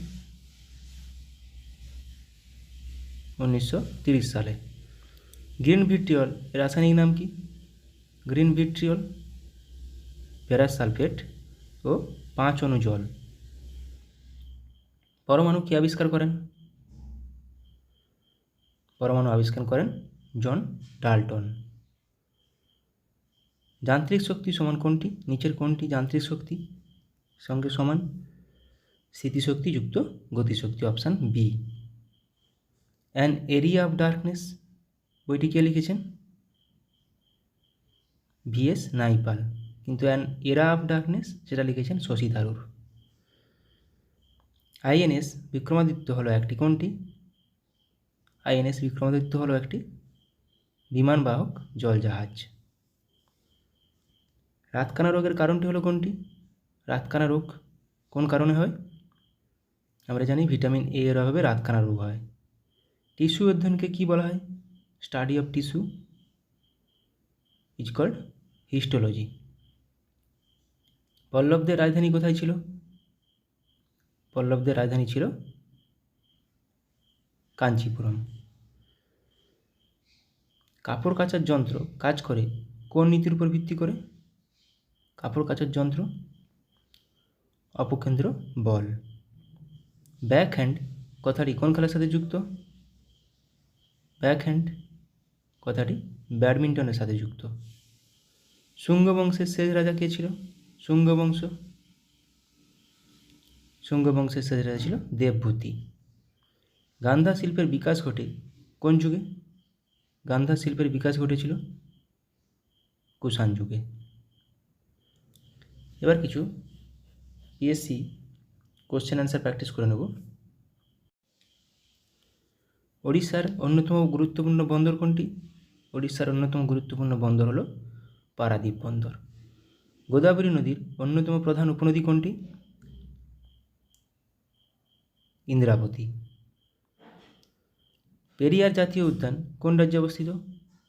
1930 সালে। গ্রিন ভিট্রিয়ল এর রাসায়নিক নাম কি? গ্রিন ভিট্রিয়ল ফেরাস সালফেট ও 5 অণু জল। পরমাণু কে আবিষ্কার করেন? পরমাণু আবিষ্কার করেন জন ডাল্টন। যান্ত্রিক শক্তি সমান কোনটি? নিচের কোনটি যান্ত্রিক শক্তি সঙ্গে সমান? স্থিতিশক্তি যুক্ত গতিশক্তি, option B. An area of darkness বইটি কে লিখেছেন? ভিএস নাইপাল। কিন্তু অ্যান এরা অফ ডার্কনেস সেটা লিখেছেন শশী থারুর। আইএনএস বিক্রমাদিত্য হলো একটি কোনটি? আইএনএস বিক্রমাদিত্য হলো একটি বিমানবাহক জলজাহাজ। রাতকানা রোগের কারণটি হলো কোনটি? রাতকানা রোগ কোন কারণে হয়? আমরা জানি ভিটামিন এ এর অভাবে রাতকানা রোগ হয়। টিস্যু অধ্যয়নকে কী বলা হয়? Study of tissue is called histology. পল্লবদের রাজধানী কোথায় ছিল? পল্লবদের রাজধানী ছিল কাঞ্চিপুরম। কাপড় কাচার যন্ত্র কাজ করে কোন নীতির উপর ভিত্তি করে? কাপড় কাচার যন্ত্র অপকেন্দ্র বল। ব্যাক হ্যান্ড কথাটি কোন খেলার সাথে যুক্ত? ব্যাক হ্যান্ড কথাটি ব্যাডমিন্টনের সাথে যুক্ত। শুঙ্গ বংশের শেষ রাজা কে ছিল? শুঙ্গ বংশের শেষ রাজা ছিল দেবভূতি। গান্ধা শিল্পের বিকাশ ঘটে কোন যুগে? গান্ধা শিল্পের বিকাশ ঘটেছিল কুষাণ যুগে। এবার কিছু পিএসসি কোশ্চেন অ্যান্সার প্র্যাকটিস করে নেব। ওড়িশার অন্যতম গুরুত্বপূর্ণ বন্দর কোনটি? ওড়িশার অন্যতম গুরুত্বপূর্ণ বন্দর হলো পারাদ্বীপ বন্দর। গোদাবরী নদীর অন্যতম প্রধান উপনদী কোনটি? ইন্দ্রাবতী। পেরিয়ার জাতীয় উদ্যান কোন রাজ্যে অবস্থিত?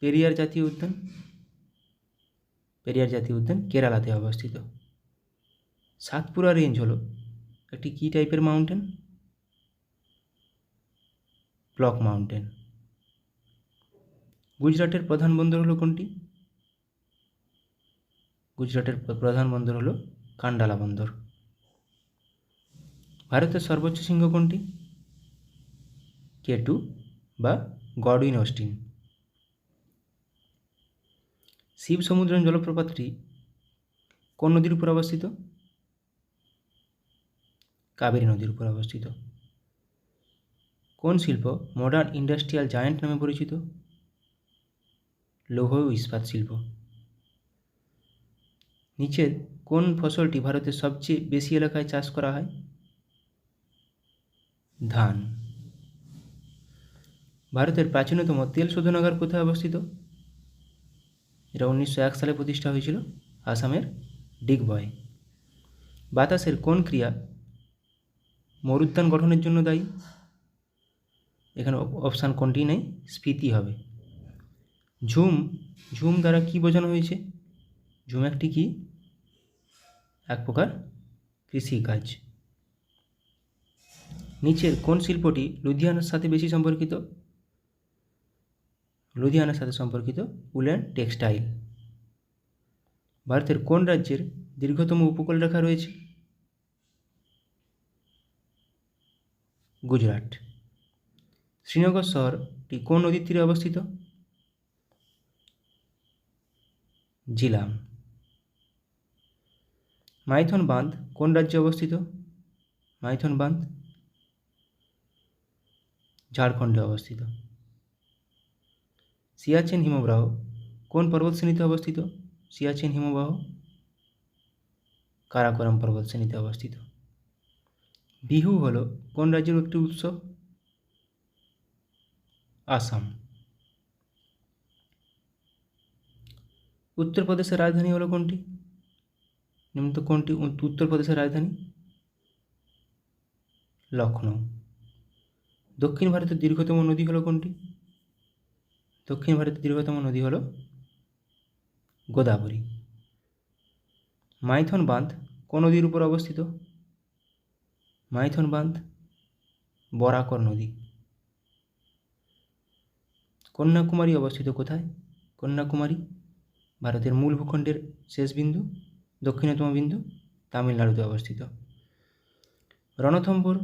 পেরিয়ার জাতীয় উদ্যান কেরালাতে অবস্থিত। সাতপুরা রেঞ্জ হলো একটি কী টাইপের মাউন্টেন? Block mountain. গুজরাটের প্রধান বন্দর হলো কোনটি? গুজরাটের প্রধান বন্দর হলো কান্ডালা বন্দর। ভারতের সর্বোচ্চ শৃঙ্গ কোনটি? K2 বা গডউইন অস্টিন। শিব সমুদ্রম জলপ্রপাতটি কোন নদীর উপর অবস্থিত? কাবেরী নদীর উপর অবস্থিত। কোন শিল্প মডার্ন ইন্ডাস্ট্রিয়াল জায়ান্ট নামে পরিচিত? লৌহ ও ইস্পাত শিল্প। নিচের কোন ফসলটি ভারতের সবচেয়ে বেশি এলাকায় চাষ করা হয়? ধান। ভারতের প্রাচীনতম তেল শোধনাগার কোথায় অবস্থিত? এটা 1901 সালে প্রতিষ্ঠা হয়েছিল আসামের ডিগবয়। বাতাসের কোন ক্রিয়া মরুদ্যান গঠনের জন্য দায়ী? এখানে অপশান কোনটি নেই, স্ফীতি হবে। ঝুম দ্বারা কি বোঝানো হয়েছে? ঝুম একটি কি? এক প্রকার কৃষিকাজ। নিচের কোন শিল্পটি লুধিয়ানার সাথে বেশি সম্পর্কিত? লুধিয়ানার সাথে সম্পর্কিত উল অ্যান্ড টেক্সটাইল। ভারতের কোন রাজ্যের দীর্ঘতম উপকূলরেখা রয়েছে? গুজরাট। শ্রীনগর শহরটি কোন নদীর তীরে অবস্থিত? জিলাম। মাইথন বাঁধ কোন রাজ্যে অবস্থিত? মাইথন বাঁধ ঝাড়খণ্ডে অবস্থিত। সিয়াচেন হিমবাহ কোন পর্বতশ্রেণীতে অবস্থিত? সিয়াচেন হিমবাহ কারাকোরাম পর্বতশ্রেণীতে অবস্থিত। বিহু হলো কোন রাজ্যের একটি উৎসব? আসাম। উত্তরপ্রদেশের রাজধানী হলো কোনটি? নিম্নত কোনটি উত্তরপ্রদেশের রাজধানী? লখনৌ। দক্ষিণ ভারতের দীর্ঘতম নদী হলো কোনটি? দক্ষিণ ভারতের দীর্ঘতম নদী হলো গোদাবরী। মাইথন বাঁধ কোন নদীর উপর অবস্থিত? মাইথন বাঁধ বরাকর নদী। কন্যাকুমারী অবস্থিত কোথায়? কন্যাকুমারী ভারতের মূল ভূখণ্ডের শেষ বিন্দু, দক্ষিণতম বিন্দু, তামিলনাড়ুতে অবস্থিত। রণথম্ভোর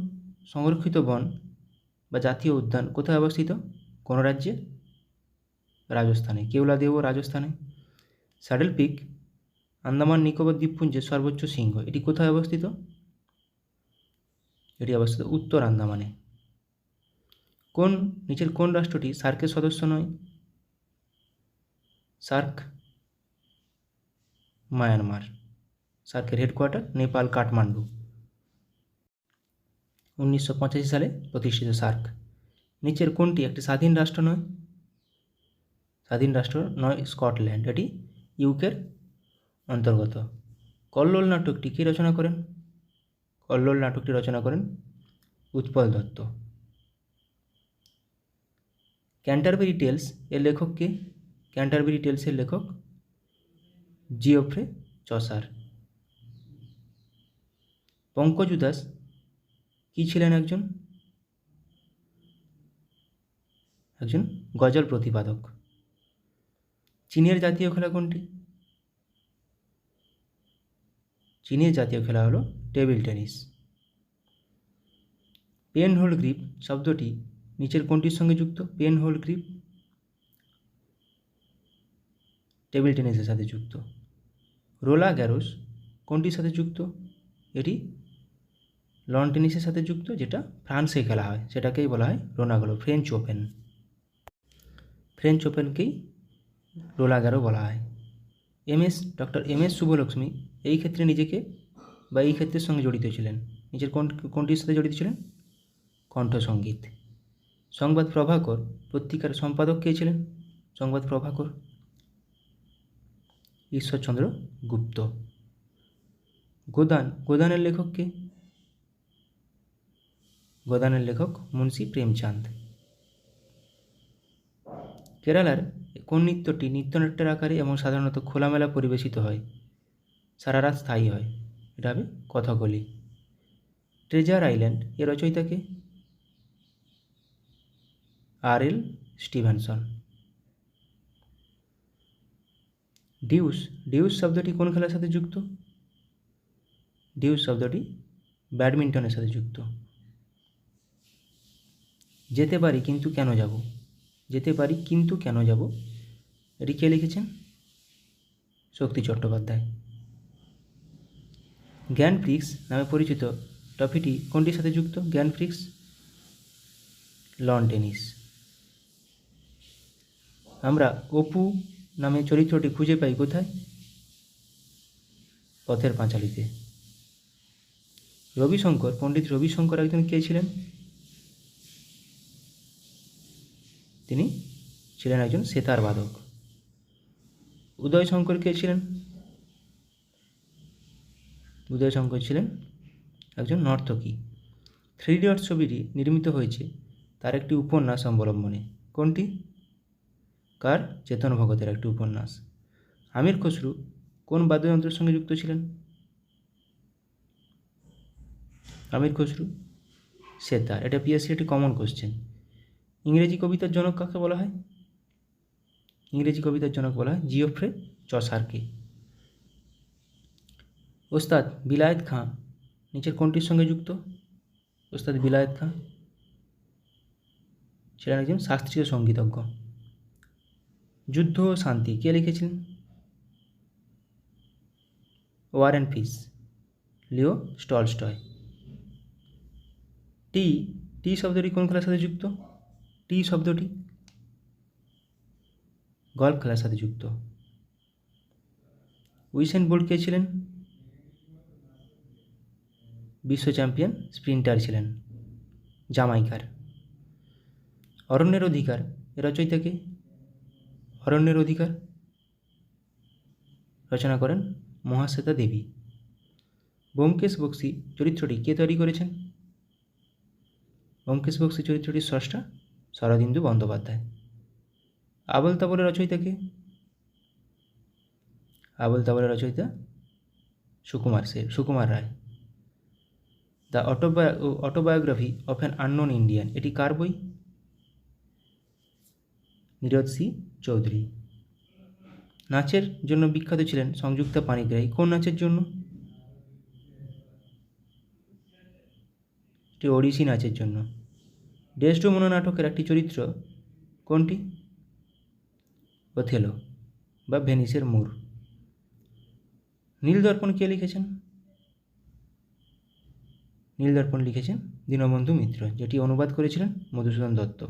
সংরক্ষিত বন বা জাতীয় উদ্যান কোথায় অবস্থিত? কোন রাজ্যে? রাজস্থানে। কেওলাদেও রাজস্থানে। স্যাডেল পিক আন্দামান নিকোবর দ্বীপপুঞ্জের সর্বোচ্চ শৃঙ্গ, এটি কোথায় অবস্থিত? এটি অবস্থিত উত্তর আন্দামানে। নিচের কোন রাষ্ট্রটি সার্কের সদস্য নয়? SAARC Myanmar. সার্কের হেডকোয়ার্টার নেপাল কাঠমান্ডু। 1985 সালে প্রতিষ্ঠিত সার্ক। নিচের কোনটি একটি স্বাধীন রাষ্ট্র নয়? স্বাধীন রাষ্ট্র নয় স্কটল্যান্ড, এটি ইউকের অন্তর্গত। কল্লোল নাটকটি কে রচনা করেন? কল্লোল নাটকটি রচনা করেন উৎপল দত্ত। ক্যান্টারবেরি টেলস এর লেখক কে? ক্যান্টারবেরি টেলসের লেখক জিওফ্রে চসার। পঙ্কজ উদাস কি ছিলেন? একজন গজল প্রতিপাদক। চীনের জাতীয় খেলা কোনটি? চীনের জাতীয় খেলা হলো table tennis. Pen hold grip শব্দটি নিচের কোনটির সঙ্গে যুক্ত? পেন হোল্ড গ্রিপ টেবিল টেনিসের সাথে যুক্ত। রোলা গ্যারোস কোনটির সাথে যুক্ত? এটি লন টেনিসের সাথে যুক্ত, যেটা ফ্রান্সে খেলা হয়, সেটাকেই বলা হয় রোনাগলো, ফ্রেঞ্চ ওপেন। ফ্রেঞ্চ ওপেনকেই রোলা গ্যারো বলা হয়। ডক্টর এম এস শুভলক্ষ্মী এই ক্ষেত্রে নিজেকে বা এই ক্ষেত্রের সঙ্গে জড়িত ছিলেন। নিজের কোনটির সাথে জড়িত ছিলেন? কণ্ঠসঙ্গীত। সংবাদ প্রভাকর পত্রিকার সম্পাদক কে ছিলেন? সংবাদ প্রভাকর ঈশ্বরচন্দ্র গুপ্ত। গোদানের লেখক কে? গোদানের লেখক মুন্সী প্রেমচাঁদ। কেরালার কোন নৃত্যটি নৃত্যনাট্যের আকারে এবং সাধারণত খোলামেলা পরিবেশিত হয়, সারা রাত স্থায়ী হয়? এটা হবে কথাকলি। ট্রেজার আইল্যান্ড এর রচয়িতা কে? আর.এল. স্টিভেনসন। ডিউস শব্দটি কোন খেলার সাথে যুক্ত? ডিউস শব্দটি ব্যাডমিন্টনের সাথে যুক্ত। যেতে পারি কিন্তু কেন যাব? যেতে পারি কিন্তু কেন যাব, এটি কে লিখেছেন? শক্তি চট্টোপাধ্যায়। গ্র্যান্ড প্রিক্স নামে পরিচিত ট্রফিটি কোনটির সাথে যুক্ত? Grand Prix loan tennis. আমরা অপু নামে চরিত্রটি খুঁজে পাই কোথায়? পথের পাঁচালীতে। পণ্ডিত রবিশঙ্কর একজন কে ছিলেন? তিনি ছিলেন একজন সেতার বাদক। উদয়শঙ্কর কে ছিলেন? উদয়শঙ্কর ছিলেন একজন নর্তকী। 3 ইডিয়টস ছবিটি নির্মিত হয়েছে তার একটি উপন্যাস অবলম্বনে। কোনটি? কার? চেতন ভগতের একটি উপন্যাস। আমির খসরু কোন বাদ্যযন্ত্রের সঙ্গে যুক্ত ছিলেন? আমির খসরু সেতার। এটা পিএসসি একটি কমন কোশ্চেন। ইংরেজি কবিতার জনক কাকে বলা হয়? ইংরেজি কবিতার জনক বলা হয় জিওফ্রে চসারকে। ওস্তাদ বিলায়েত খাঁ নিচের কোনটির সঙ্গে যুক্ত? ওস্তাদ বিলায়েত খাঁ ছিলেন একজন শাস্ত্রীয় সঙ্গীতজ্ঞ। যুদ্ধ ও শান্তি কে লিখেছিলেন? War and peace. Leo Tolstoy. T T শব্দটি কোন খেলার সাথে যুক্ত? টি শব্দটি গল্ফ খেলার সাথে যুক্ত। উইসেন বোল্ট কে ছিলেন? বিশ্ব চ্যাম্পিয়ন স্প্রিন্টার ছিলেন, জামাইকার। অরণ্যের অধিকার এর রচয়িতা কে? অরণ্যের অধিকার রচনা করেন মহাশ্বেতা দেবী। ব্যোমকেশ বক্সী চরিত্রটি কে তৈরি করেছেন? ব্যোমকেশ বক্সী চরিত্রটির স্রষ্টা শরদিন্দু বন্দ্যোপাধ্যায়। আবোল তাবোলের রচয়িতা কে? আবোল তাবোলের রচয়িতা Sukumar Ray. The autobiography of an unknown Indian, এটি কার বই? নীরদ সি চৌধুরী। নাচের জন্য বিখ্যাত ছিলেন সংযুক্তা পাণিগ্রাহী, কোন নাচের জন্য? এটি ওড়িশি নাচের জন্য। ডেসডেমোনা নাটকের একটি চরিত্র কোনটি? ওথেলো বা ভেনিসের মূর। নীলদর্পণ কে লিখেছেন? নীলদর্পণ লিখেছেন দীনবন্ধু মিত্র, যেটি অনুবাদ করেছিলেন মধুসূদন দত্ত।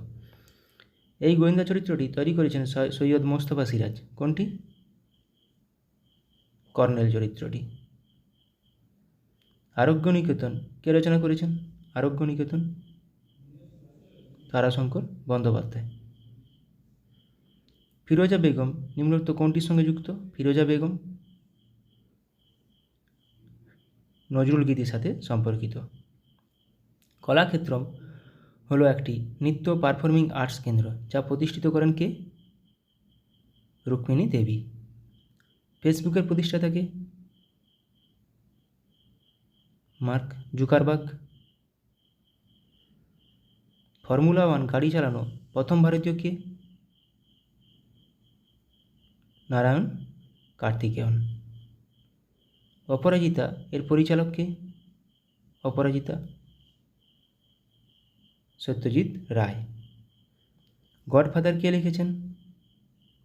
এই গোয়েন্দা চরিত্রটি তৈরি করেছেন সৈয়দ মোস্তফা সিরাজ, কোনটি? কর্নেল চরিত্রটি। আরোগ্য নিকেতন কে রচনা করেছেন? আরোগ্য নিকেতন তারাশঙ্কর বন্দ্যোপাধ্যায়। ফিরোজা বেগম নিম্নোক্ত কোনটির সঙ্গে যুক্ত? ফিরোজা বেগম নজরুল গীতির সাথে সম্পর্কিত। কলাক্ষেত্রম হলো একটি নৃত্য পারফর্মিং আর্টস কেন্দ্র, যা প্রতিষ্ঠিত করেন কে? রুক্মিণী দেবী। ফেসবুকের প্রতিষ্ঠাতা কে? Mark Zuckerberg. ফর্মুলা 1 গাড়ি চালানো প্রথম ভারতীয় কে? নারায়ণ কার্তিকেয়ন। অপরাজিতা এর পরিচালক কে? অপরাজিতা সত্যজিৎ রায়। গডফাদার কে লিখেছেন?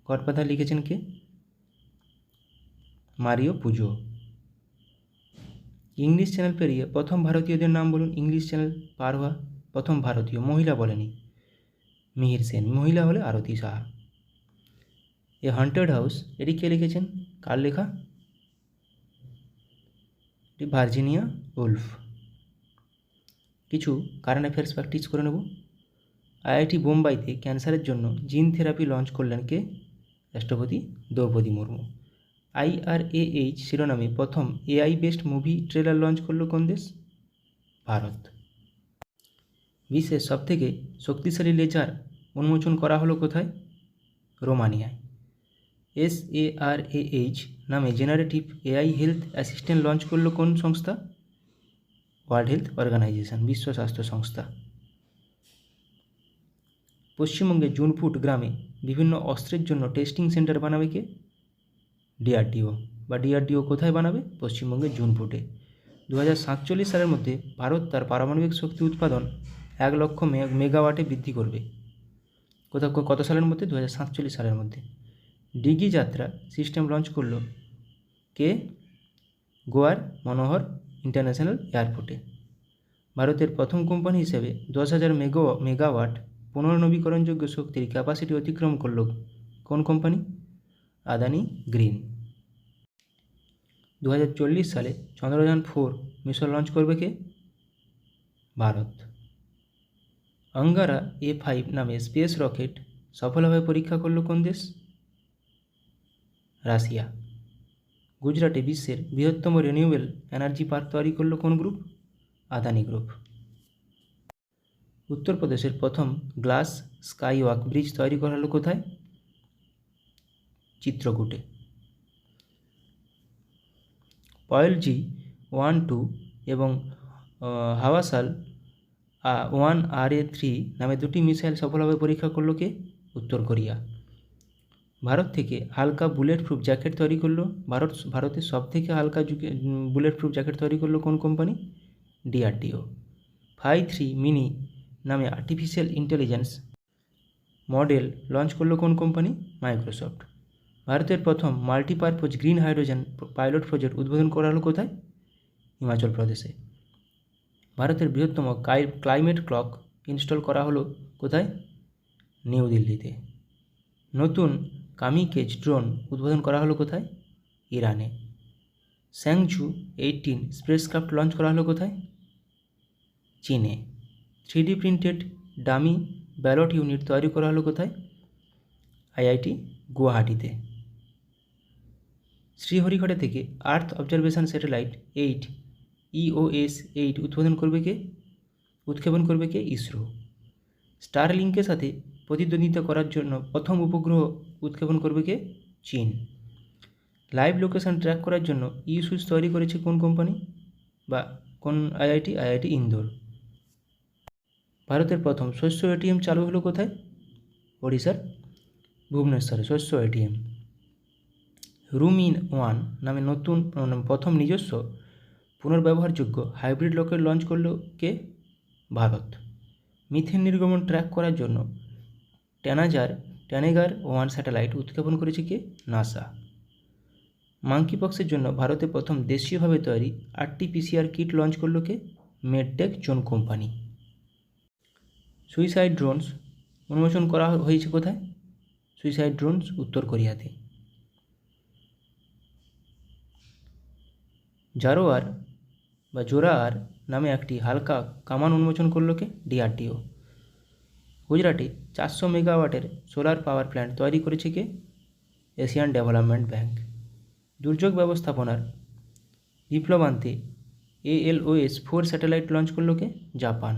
গডফাদার লিখেছেন কে? মারিও পুজো। ইংলিশ চ্যানেল পেরিয়ে প্রথম ভারতীয়দের নাম বলুন। ইংলিশ চ্যানেল পার হওয়া প্রথম ভারতীয়, মহিলা বলেনি, মিহির সেন, মহিলা হলে আরতি সাহা। এ হন্টেড হাউস এটি কে লিখেছেন? কার লেখা? এটি ভার্জিনিয়া উলফ। কিছু কারেন্ট অ্যাফেয়ার্স প্র্যাকটিস করে নেব। আইআইটি বোম্বাইতে ক্যান্সারের জন্য জিন থেরাপি লঞ্চ করলেন কে? রাষ্ট্রপতি দ্রৌপদী মুর্মু। IRAH শিরোনামে প্রথম AI based movie trailer launch করল কোন দেশ? ভারত। বিশ্বের সবথেকে শক্তিশালী লেজার উন্মোচন করা হলো কোথায়? রোমানিয়ায়। SARAH নামে generative AI health assistant launch করলো কোন সংস্থা? ওয়ার্ল্ড হেলথ অর্গানাইজেশন, বিশ্ব স্বাস্থ্য সংস্থা। পশ্চিমবঙ্গের জুনপুট গ্রামে বিভিন্ন অস্ত্রের জন্য টেস্টিং সেন্টার বানাবে কে? DRDO। বা DRDO কোথায় বানাবে? পশ্চিমবঙ্গের জুনপুটে। 2047 সালের মধ্যে ভারত তার পারমাণবিক শক্তি উৎপাদন 1 লক্ষ মেগাওয়াটে বৃদ্ধি করবে। কত সালের মধ্যে? 2047 সালের মধ্যে। ডিগি যাত্রা সিস্টেম লঞ্চ করল কে? গোয়ার মনোহর ইন্টারন্যাশনাল এয়ারপোর্টে। ভারতের প্রথম কোম্পানি হিসেবে 10,000 মেগাওয়াট পুনর্নবীকরণযোগ্য শক্তির ক্যাপাসিটি অতিক্রম করল কোন কোম্পানি? আদানি গ্রিন। 2040 সালে চন্দ্রযান 4 মিশন লঞ্চ করবে কে? ভারত। অঙ্গারা A5 নামে স্পেস রকেট সফলভাবে পরীক্ষা করল কোন দেশ? রাশিয়া। গুজরাটে বিশ্বের বৃহত্তম রিনিউয়েবল এনার্জি পার্ক তৈরি করল কোন গ্রুপ? আদানি গ্রুপ। উত্তরপ্রদেশের প্রথম গ্লাস স্কাইওয়াক ব্রিজ তৈরি করা হলো কোথায়? চিত্রকূটে। পয়েলজি 1-2 এবং হাওয়াসাল 1RA3 নামে দুটি মিসাইল সফলভাবে পরীক্ষা করল কে? উত্তর কোরিয়া। ভারত থেকে হালকা বুলেট প্রুফ জ্যাকেট তৈরি করলো ভারতের সবথেকে হালকা বুলেট প্রুফ জ্যাকেট তৈরি করলো কোন কোম্পানি? DRDO। 5-3 মিনি নামে আর্টিফিশিয়াল ইন্টেলিজেন্স মডেল লঞ্চ করলো কোন কোম্পানি? মাইক্রোসফট। ভারতের প্রথম multipurpose green hydrogen pilot project উদ্বোধন করা হলো কোথায়? হিমাচল প্রদেশে। ভারতের বৃহত্তম ক্লাইমেট ক্লক ইনস্টল করা হলো কোথায়? নিউ দিল্লিতে। নতুন কামিকেজ ড্রোন উদ্বোধন করা হলো কোথায়? ইরানে। স্যাংঝু 18 স্পেসক্রাফট লঞ্চ করা হলো কোথায়? চীনে। 3D printed dummy ballot unit তৈরি করা হলো কোথায়? আইআইটি গুয়াহাটিতে। শ্রীহরিকোটা থেকে আর্থ অবজারভেশন স্যাটেলাইট 8 EOS 8 উৎক্ষেপণ করবে কে? ইসরো। স্টারলিংকের সাথে প্রতিদ্বন্দ্বিতা করার জন্য প্রথম উপগ্রহ উৎক্ষেপণ করবে কে? চীন। লাইভ লোকেশন ট্র্যাক করার জন্য সুইচ তৈরি করেছে কোন কোম্পানি বা কোন আইআইটি? আইআইটি ইন্দোর। ভারতের প্রথম শস্য এটিএম চালু হলো কোথায়? ওড়িশার ভুবনেশ্বরে শস্য এটিএম। রুমিন ওয়ান নামে নতুন প্রথম নিজস্ব পুনর্ব্যবহারযোগ্য হাইব্রিড রকেট লঞ্চ করলো কে? ভারত। মিথেন নির্গমন ট্র্যাক করার জন্য ট্যানেগার 1 স্যাটেলাইট উৎক্ষেপণ করেছে কে? নাসা। মাঙ্কিপক্সের জন্য ভারতে প্রথম দেশীয়ভাবে তৈরি RT-PCR কিট লঞ্চ করলো কে? Medtech zone company. Suicide drones উন্মোচন করা হয়েছে কোথায়? সুইসাইড ড্রোনস উত্তর কোরিয়াতে। জোরার নামে একটি হালকা কামান উন্মোচন করলো কে? DRDO। গুজরাটে 400 মেগাওয়াটের সোলার পাওয়ার প্ল্যান্ট তৈরি করেছে কে? Asian development bank. দুর্যোগ ব্যবস্থাপনার বিপ্লব আনতে ALOS 4 স্যাটেলাইট লঞ্চ করলো কে? জাপান।